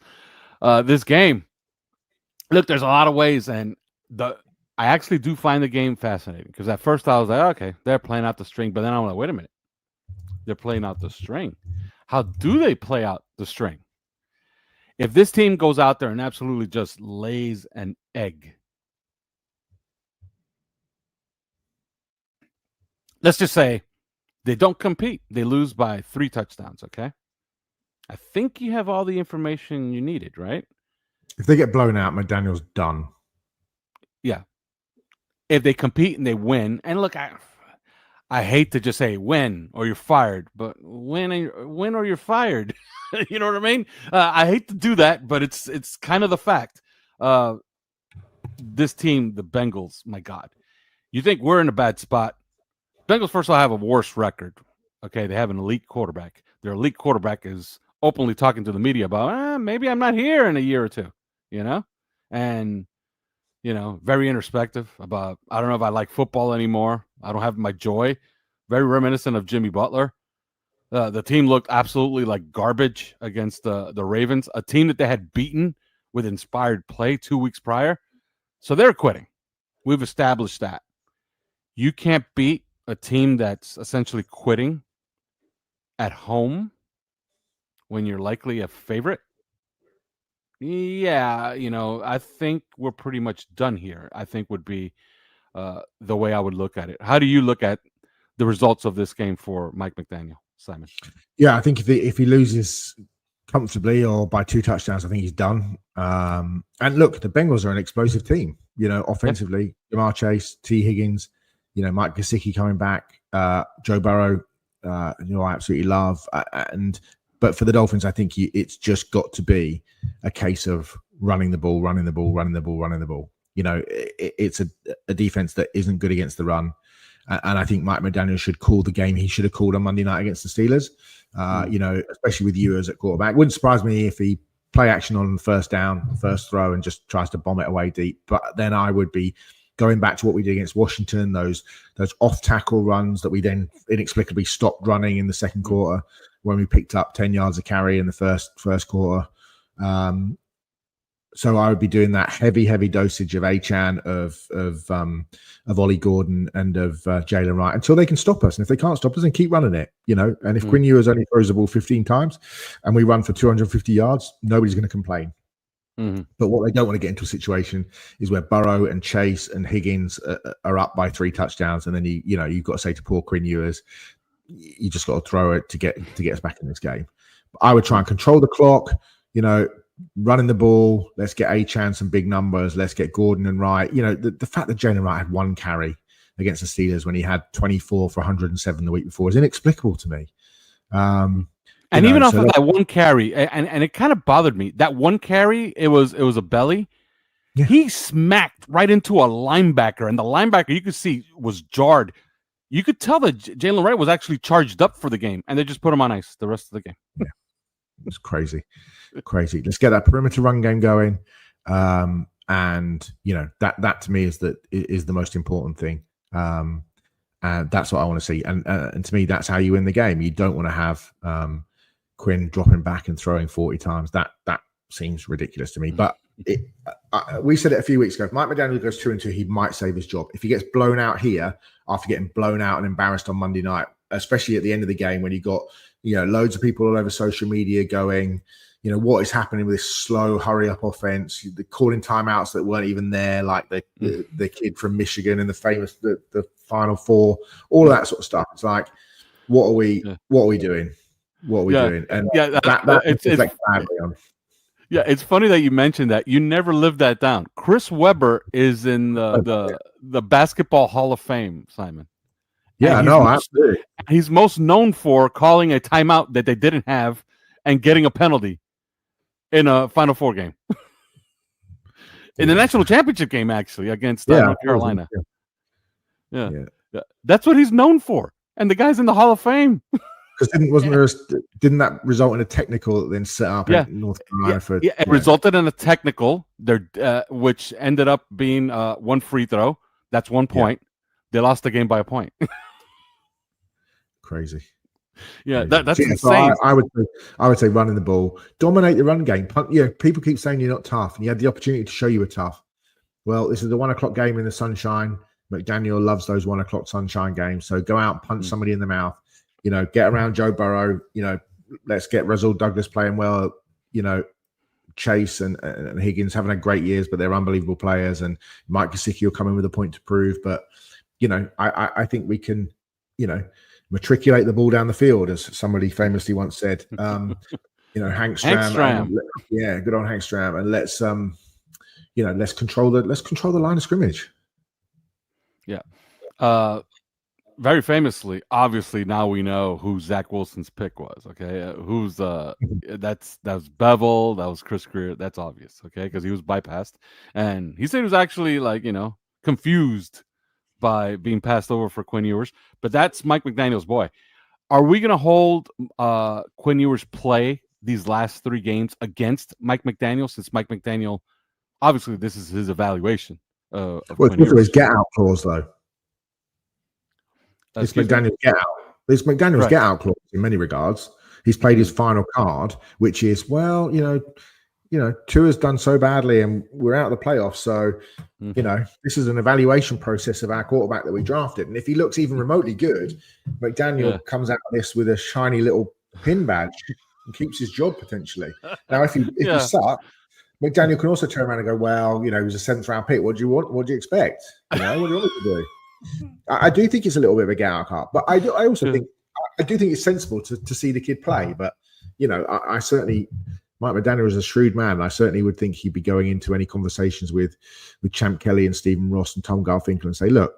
This game, look, there's a lot of ways, and I actually do find the game fascinating, because at first I was like, okay, they're playing out the string, but then I'm like, wait a minute. They're playing out the string. How do they play out the string? If this team goes out there and absolutely just lays an egg, let's just say they don't compete. They lose by 3 touchdowns, okay? I think you have all the information you needed, right? If they get blown out, McDaniel's done. Yeah. If they compete and they win, and look, I hate to just say win or you're fired, but win or you're fired. You know what I mean? I hate to do that, but it's kind of the fact. This team, the Bengals, my God. You think we're in a bad spot? Bengals, first of all, have a worse record. Okay, they have an elite quarterback. Their elite quarterback is openly talking to the media about, maybe I'm not here in a year or two, and, very introspective about, I don't know if I like football anymore. I don't have my joy. Very reminiscent of Jimmy Butler. The team looked absolutely like garbage against the Ravens, a team that they had beaten with inspired play 2 weeks prior. So they're quitting. We've established that. You can't beat a team that's essentially quitting at home when you're likely a favorite. Yeah, I think we're pretty much done here, I think would be the way I would look at it. How do you look at the results of this game for Mike McDaniel, Simon? Yeah, I think if he loses comfortably or by 2 touchdowns, I think he's done. And look, the Bengals are an explosive team. Offensively, Jamar Chase, T. Higgins, Mike Gesicki coming back, Joe Burrow, I absolutely love. But for the Dolphins, I think it's just got to be a case of running the ball. It's a defense that isn't good against the run. And I think Mike McDaniel should call the game he should have called on Monday night against the Steelers, especially with Ewers at quarterback. Wouldn't surprise me if he play action on the first down, first throw, and just tries to bomb it away deep. But then I would be going back to what we did against Washington, those off-tackle runs that we then inexplicably stopped running in the second quarter when we picked up 10 yards of carry in the first quarter. So I would be doing that heavy dosage of Achane, of Ollie Gordon, and of Jalen Wright until they can stop us. And if they can't stop us, then keep running it, And if Quinn Ewers only throws the ball 15 times and we run for 250 yards, nobody's going to complain. Mm-hmm. But what they don't want to get into a situation is where Burrow and Chase and Higgins are up by 3 touchdowns, and then you've got to say to poor Quinn Ewers, you just got to throw it to get us back in this game. But I would try and control the clock, running the ball. Let's get Achane some big numbers. Let's get Gordon and Wright. The fact that Jalen Wright had 1 carry against the Steelers when he had 24 for 107 the week before is inexplicable to me. And even off of that 1 carry, and it kind of bothered me. That 1 carry, it was a belly. Yeah. He smacked right into a linebacker, and the linebacker you could see was jarred. You could tell that Jalen Wright was actually charged up for the game, and they just put him on ice the rest of the game. Yeah. It's crazy. Let's get that perimeter run game going, and that to me is the most important thing, and that's what I want to see. And to me, that's how you win the game. You don't want to have Quinn dropping back and throwing 40 times. That seems ridiculous to me. But we said it a few weeks ago. If Mike McDaniel goes 2-2, he might save his job. If he gets blown out here after getting blown out and embarrassed on Monday night, especially at the end of the game when you got loads of people all over social media going, what is happening with this slow hurry up offense, the calling timeouts that weren't even there, like the kid from Michigan and the Final Four, all of that sort of stuff. It's like, what are we doing? What are we doing? And that badly on. Yeah, it's funny that you mentioned that. You never lived that down. Chris Webber is in the Basketball Hall of Fame, Simon. Yeah, absolutely. He's most known for calling a timeout that they didn't have and getting a penalty in a Final Four game. In the national championship game, actually, against North Carolina. Yeah. That's what he's known for. And the guy's in the Hall of Fame. Because didn't that result in a technical that then set up in North Carolina it resulted in a technical which ended up being 1 free throw. That's 1 point. They lost the game by a point. Crazy. Yeah, that's insane. I would say running the ball, dominate the run game. People keep saying you're not tough, and you had the opportunity to show you were tough. Well, this is the 1 o'clock game in the sunshine. McDaniel loves those 1 o'clock sunshine games. So go out and punch somebody in the mouth. Get around Joe Burrow. Let's get Rasul Douglas playing well. Chase and Higgins haven't had great years, but they're unbelievable players. And Mike Gesicki will come in with a point to prove. But I think we can, matriculate the ball down the field, as somebody famously once said. Hank Stram. Good on Hank Stram. And let's let's control the line of scrimmage. Yeah. Very famously, obviously, now we know who Zach Wilson's pick was. Okay, who's that was Bevel, that was Chris Greer. That's obvious. Okay, because he was bypassed, and he said he was actually confused by being passed over for Quinn Ewers. But that's Mike McDaniel's boy. Are we going to hold Quinn Ewers play these last 3 games against Mike McDaniel? Since Mike McDaniel, obviously, this is his evaluation. It's his get out clause, though. It's McDaniel's get out. There's McDaniel's Right. get out clause in many regards. He's played his final card, which is, well, Tua's done so badly and we're out of the playoffs. So, this is an evaluation process of our quarterback that we drafted. And if he looks even remotely good, McDaniel comes out of this with a shiny little pin badge and keeps his job potentially. Now, if he sucks, McDaniel can also turn around and go, well, he was a 7th round pick. What do you want? What do you expect? What do you want me to do? I do think it's a little bit of a get out card, but I also think it's sensible to see the kid play. But I certainly, Mike McDaniel is a shrewd man. I certainly would think he'd be going into any conversations with Champ Kelly and Stephen Ross and Tom Garfinkel and say, look,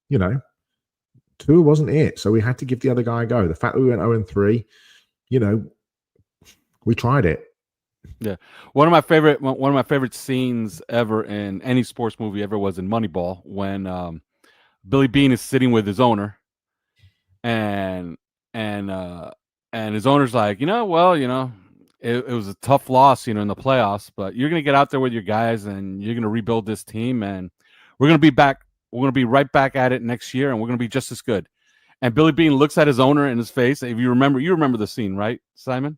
Tua wasn't it, so we had to give the other guy a go. The fact that we went 0-3, we tried it. Yeah, one of my favorite scenes ever in any sports movie ever was in Moneyball when Billy Beane is sitting with his owner, and his owner's like, it was a tough loss, in the playoffs, but you're gonna get out there with your guys and you're gonna rebuild this team, and we're gonna be back. We're gonna be right back at it next year, and we're gonna be just as good. And Billy Beane looks at his owner in his face. If you remember the scene, right, Simon?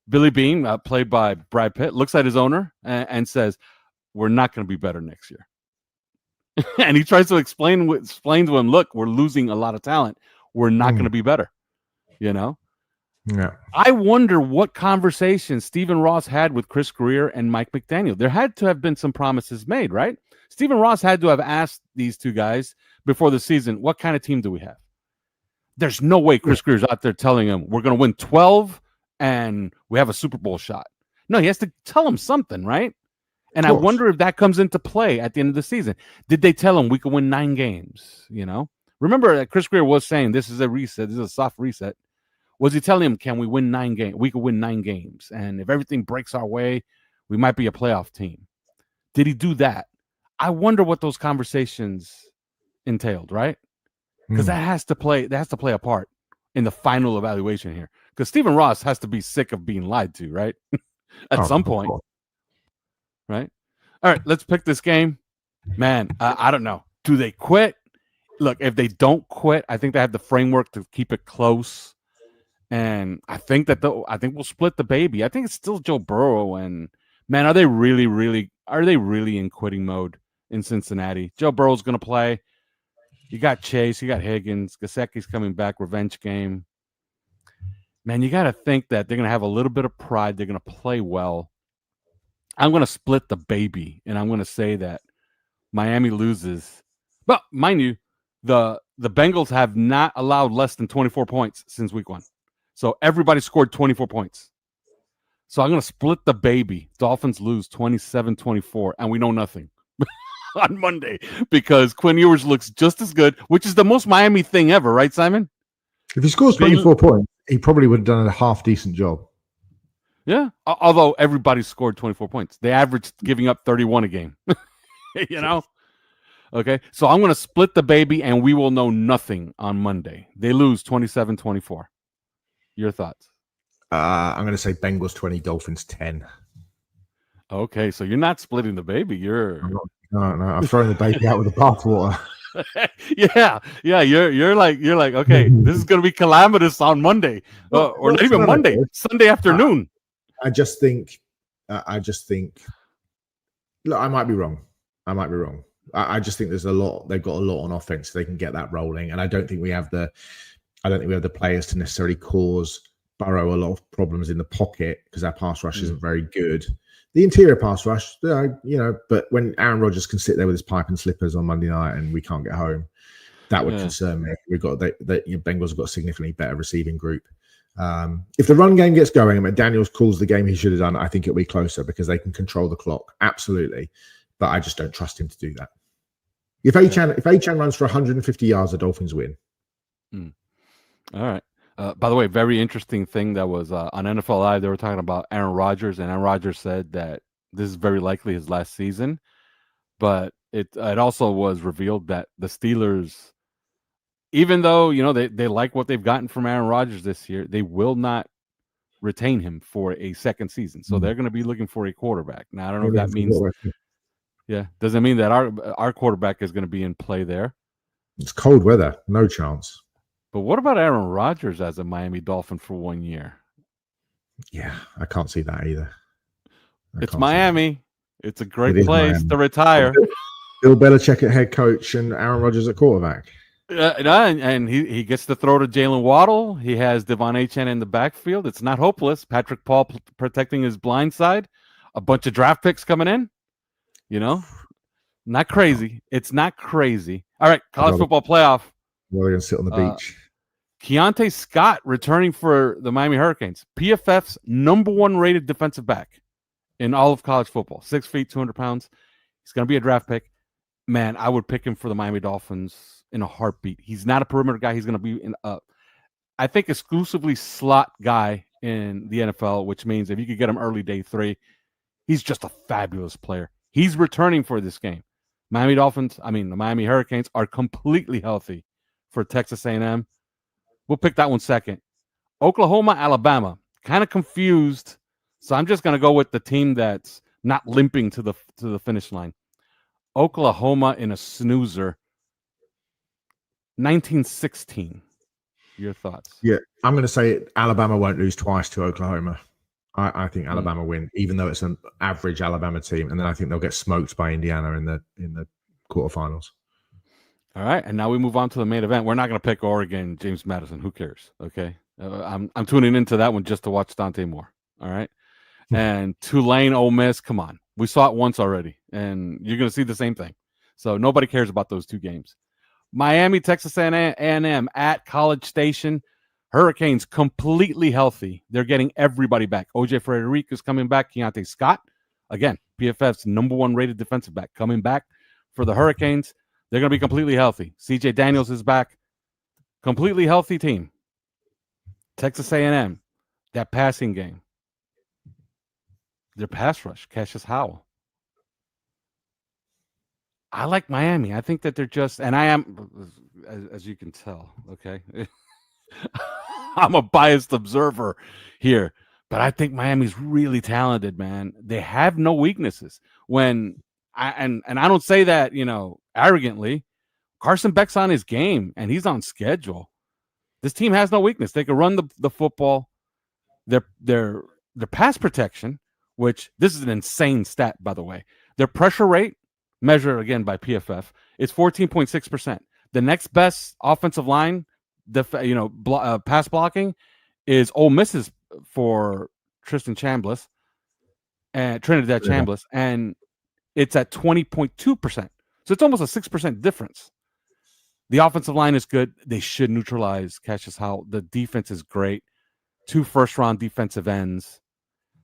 Billy Beane, played by Brad Pitt, looks at his owner and says, "We're not going to be better next year." And he tries to explain to him, "Look, we're losing a lot of talent. We're not going to be better." Yeah. I wonder what conversation Stephen Ross had with Chris Greer and Mike McDaniel. There had to have been some promises made, right? Stephen Ross had to have asked these two guys before the season, "What kind of team do we have?" There's no way Chris Greer's out there telling him, "We're going to win 12 and we have a Super Bowl shot." No, he has to tell him something, right? And I wonder if that comes into play at the end of the season. Did they tell him we could win 9 games? Remember that Chris Greer was saying this is a reset, this is a soft reset. Was he telling him, can we win 9 games? We could win 9 games. And if everything breaks our way, we might be a playoff team. Did he do that? I wonder what those conversations entailed, right? Because that has to play a part in the final evaluation here. Because Stephen Ross has to be sick of being lied to, right? At some point. Right? All right, let's pick this game. Man, I don't know. Do they quit? Look, if they don't quit, I think they have the framework to keep it close. And I think we'll split the baby. I think it's still Joe Burrow. And man, are they really in quitting mode in Cincinnati? Joe Burrow's going to play. You got Chase, you got Higgins, Gesicki's coming back, revenge game. Man, you got to think that they're going to have a little bit of pride. They're going to play well. I'm going to split the baby, and I'm going to say that Miami loses. But mind you, the Bengals have not allowed less than 24 points since week 1. So everybody scored 24 points. So I'm going to split the baby. Dolphins lose 27-24, and we know nothing on Monday because Quinn Ewers looks just as good, which is the most Miami thing ever, right, Simon? If he scores 24 points, he probably would have done a half-decent job. Yeah, although everybody scored 24 points. They averaged giving up 31 a game. Okay, so I'm going to split the baby, and we will know nothing on Monday. They lose 27-24. Your thoughts? I'm going to say Bengals 20, Dolphins 10. Okay, so you're not splitting the baby. No, I'm throwing the baby out with the bathwater. yeah. You're like, okay, this is going to be calamitous on Monday, or not even Monday, Sunday afternoon. I just think. Look, I might be wrong. I just think there's a lot. They've got a lot on offense. So they can get that rolling, and I don't think we have the players to necessarily cause Burrow a lot of problems in the pocket because our pass rush isn't very good. The interior pass rush, but when Aaron Rodgers can sit there with his pipe and slippers on Monday night and we can't get home, that would concern me. Bengals have got a significantly better receiving group. If the run game gets going and McDaniels calls the game he should have done, I think it'll be closer because they can control the clock. Absolutely. But I just don't trust him to do that. If Achane runs for 150 yards, the Dolphins win. All right. By the way, very interesting thing that was on NFL Live. They were talking about Aaron Rodgers, and Aaron Rodgers said that this is very likely his last season. But it also was revealed that the Steelers, even though they like what they've gotten from Aaron Rodgers this year, they will not retain him for a second season. So they're going to be looking for a quarterback. Now I don't know if that means. Yeah, doesn't mean that our quarterback is going to be in play there. It's cold weather, no chance. But what about Aaron Rodgers as a Miami Dolphin for 1 year? Yeah, I can't see that either. It's Miami. It's a great place Miami to retire. Bill Belichick at head coach and Aaron Rodgers at quarterback. And he gets to throw to Jalen Waddle. He has Devon Achane in the backfield. It's not hopeless. Patrick Paul protecting his blind side. A bunch of draft picks coming in. Not crazy. It's not crazy. All right, college football playoff. Well, they're going to sit on the beach. Keontae Scott returning for the Miami Hurricanes. PFF's #1 rated defensive back in all of college football. 6 feet, 200 pounds. He's going to be a draft pick. Man, I would pick him for the Miami Dolphins in a heartbeat. He's not a perimeter guy. He's going to be I think, exclusively slot guy in the NFL, which means if you could get him early day 3, he's just a fabulous player. He's returning for this game. The Miami Hurricanes are completely healthy for Texas A&M. We'll pick that one second. Oklahoma, Alabama. Kind of confused, so I'm just going to go with the team that's not limping to the finish line. Oklahoma in a snoozer. 1916. Your thoughts? Yeah, I'm going to say Alabama won't lose twice to Oklahoma. I think Alabama win, even though it's an average Alabama team, and then I think they'll get smoked by Indiana in the quarterfinals. All right, and now we move on to the main event. We're not going to pick Oregon, James Madison. Who cares? Okay, I'm tuning into that one just to watch Dante Moore. All right, and Tulane, Ole Miss. Come on, we saw it once already, and you're going to see the same thing. So nobody cares about those two games. Miami, Texas A&M at College Station. Hurricanes completely healthy. They're getting everybody back. OJ Frederick is coming back. Keontae Scott, again, PFF's #1 rated defensive back, coming back for the Hurricanes. They're going to be completely healthy. CJ Daniels is back. Completely healthy team. Texas A&M, that passing game. Their pass rush, Cassius Howell. I like Miami. I think that they're just, and I am, as you can tell, okay? I'm a biased observer here, but I think Miami's really talented, man. They have no weaknesses. I don't say that, arrogantly. Carson Beck's on his game, and he's on schedule. This team has no weakness. They can run the football. Their pass protection, which this is an insane stat, by the way. Their pressure rate, measured again by PFF, is 14.6%. The next best offensive line, pass blocking, is Ole Miss's for Tristan Chambliss and Trinidad Chambliss, and it's at 20.2%. So it's almost a 6% difference. The offensive line is good. They should neutralize Cassius Howell. The defense is great. 2 first-round defensive ends,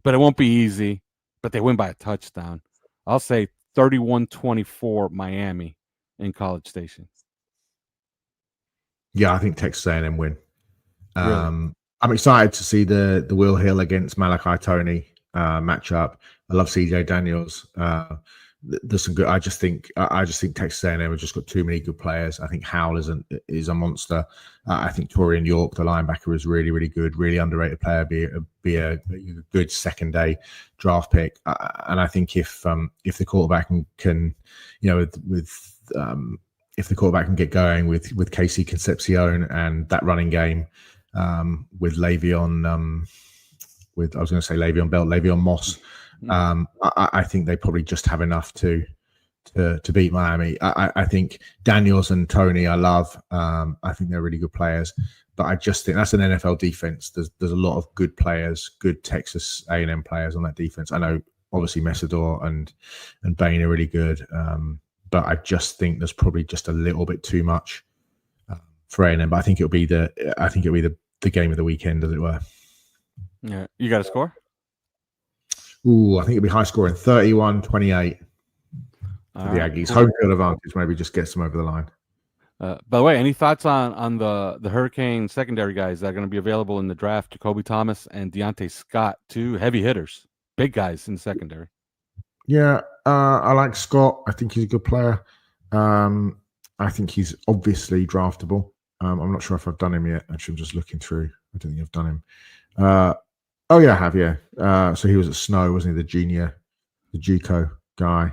but it won't be easy. But they win by a touchdown. I'll say 31-24 Miami in College Station. Yeah, I think Texas A&M win. Really? I'm excited to see the Will Hill against Malachi Toney matchup. I love CJ Daniels. There's some good. I just think Texas A&M have just got too many good players. I think Howell is a monster. I think Torian York, the linebacker, is really, really good. Really underrated player. Be a good second day draft pick. And I think if the quarterback can if the quarterback can get going with Casey Concepcion and that running game with Le'Veon Moss. I think they probably just have enough to beat Miami. I think Daniels and Toney I love. I think they're really good players, but I just think that's an NFL defense. There's a lot of good players, good Texas A&M players on that defense. I know obviously Messador and Bain are really good, but I just think there's probably just a little bit too much for A&M. But I think it'll be the game of the weekend, as it were. Yeah, you got a score? Ooh, I think it'll be high scoring, 31-28 for the Aggies. Cool. Home field advantage maybe just gets them over the line. By the way, any thoughts on the Hurricane secondary guys that are going to be available in the draft? Jacoby Thomas and Deontay Scott, 2 heavy hitters, big guys in the secondary. Yeah, I like Scott. I think he's a good player. I think he's obviously draftable. I'm not sure if I've done him yet. Actually, I'm just looking through. I don't think I've done him. Oh yeah, I have. Yeah. So he was at Snow, wasn't he? The JUCO guy.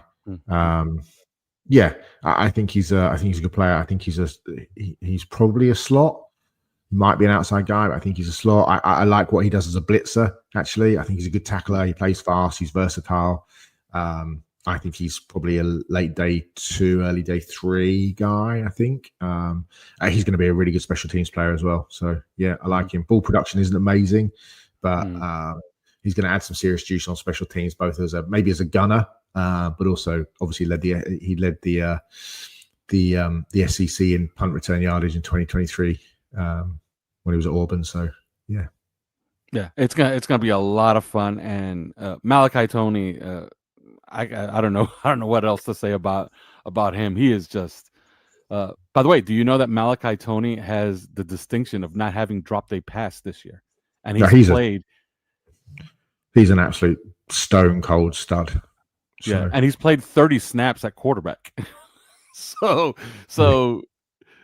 Yeah, I think he's a good player. I think he's probably a slot. might be an outside guy, but I think he's a slot. I like what he does as a blitzer, actually. I think he's a good tackler. He plays fast. He's versatile. I think he's probably a late day 2, early day 3 guy, I think. He's going to be a really good special teams player as well. So, yeah, I like him. Ball production isn't amazing, but he's going to add some serious juice on special teams, both as maybe as a gunner, but also obviously led the SEC in punt return yardage in 2023 when he was at Auburn. So, yeah. Yeah, it's gonna be a lot of fun. And Malachi Tony, I don't know what else to say about him. He is just. By the way, do you know that Malachi Tony has the distinction of not having dropped a pass this year, and he's played. He's an absolute stone cold stud. Yeah, and he's played 30 snaps at quarterback. so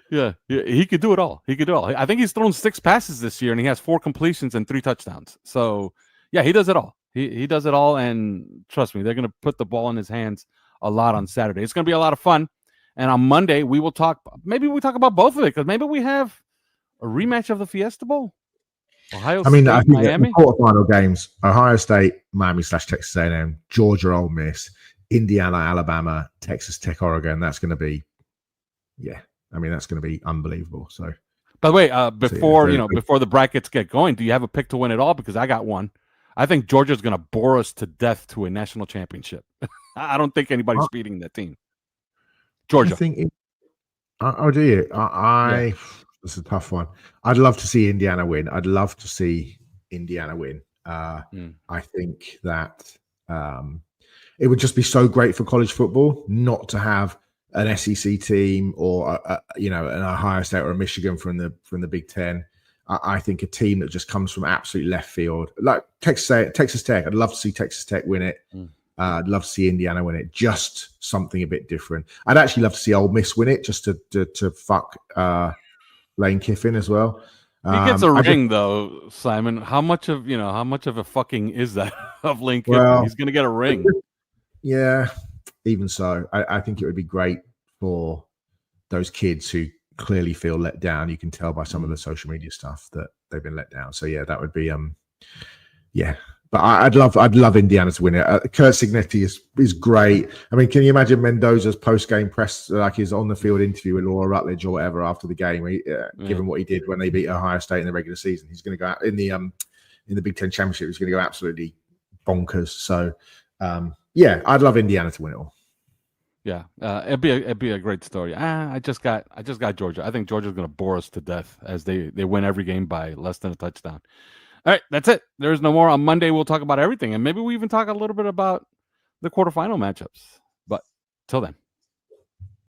yeah, he could do it all. He could do it all. I think he's thrown 6 passes this year, and he has 4 completions and 3 touchdowns. So yeah, he does it all. He does it all, and trust me, they're going to put the ball in his hands a lot on Saturday. It's going to be a lot of fun. And on Monday, we will talk. Maybe we talk about both of it, because maybe we have a rematch of the Fiesta Bowl. Ohio State, I think Miami. the quarterfinal games: Ohio State, Miami / Texas A&M, Georgia, Ole Miss, Indiana, Alabama, Texas Tech, Oregon. That's going to be, that's going to be unbelievable. So, by the way, before the brackets get going, do you have a pick to win it all? Because I got one. I think Georgia's going to bore us to death to a national championship. I don't think anybody's beating that team. Georgia. Do you? This is a tough one. I'd love to see Indiana win. I think that it would just be so great for college football not to have an SEC team or an Ohio State or a Michigan from the Big Ten. I think a team that just comes from absolute left field, like Texas Tech. I'd love to see Texas Tech win it. I'd love to see Indiana win it. Just something a bit different. I'd actually love to see Ole Miss win it, just to fuck Lane Kiffin as well. He gets a ring though, Simon. How much of a fucking is that of Lane Kiffin? Well, he's going to get a ring. Yeah, even so, I think it would be great for those kids who clearly feel let down. You can tell by some of the social media stuff that they've been let down. So yeah, that would be But I'd love Indiana to win it. Kurt Signetti is great. I mean, can you imagine Mendoza's post-game press, like his on-the-field interview with Laura Rutledge or whatever after the game, given what he did when they beat Ohio State in the regular season? He's going to go out in the Big Ten Championship. He's going to go absolutely bonkers. So, I'd love Indiana to win it all. Yeah, it'd be a great story. I just got Georgia. I think Georgia's going to bore us to death as they win every game by less than a touchdown. All right, that's it. There's no more. On Monday, we'll talk about everything, and maybe we even talk a little bit about the quarterfinal matchups. But till then.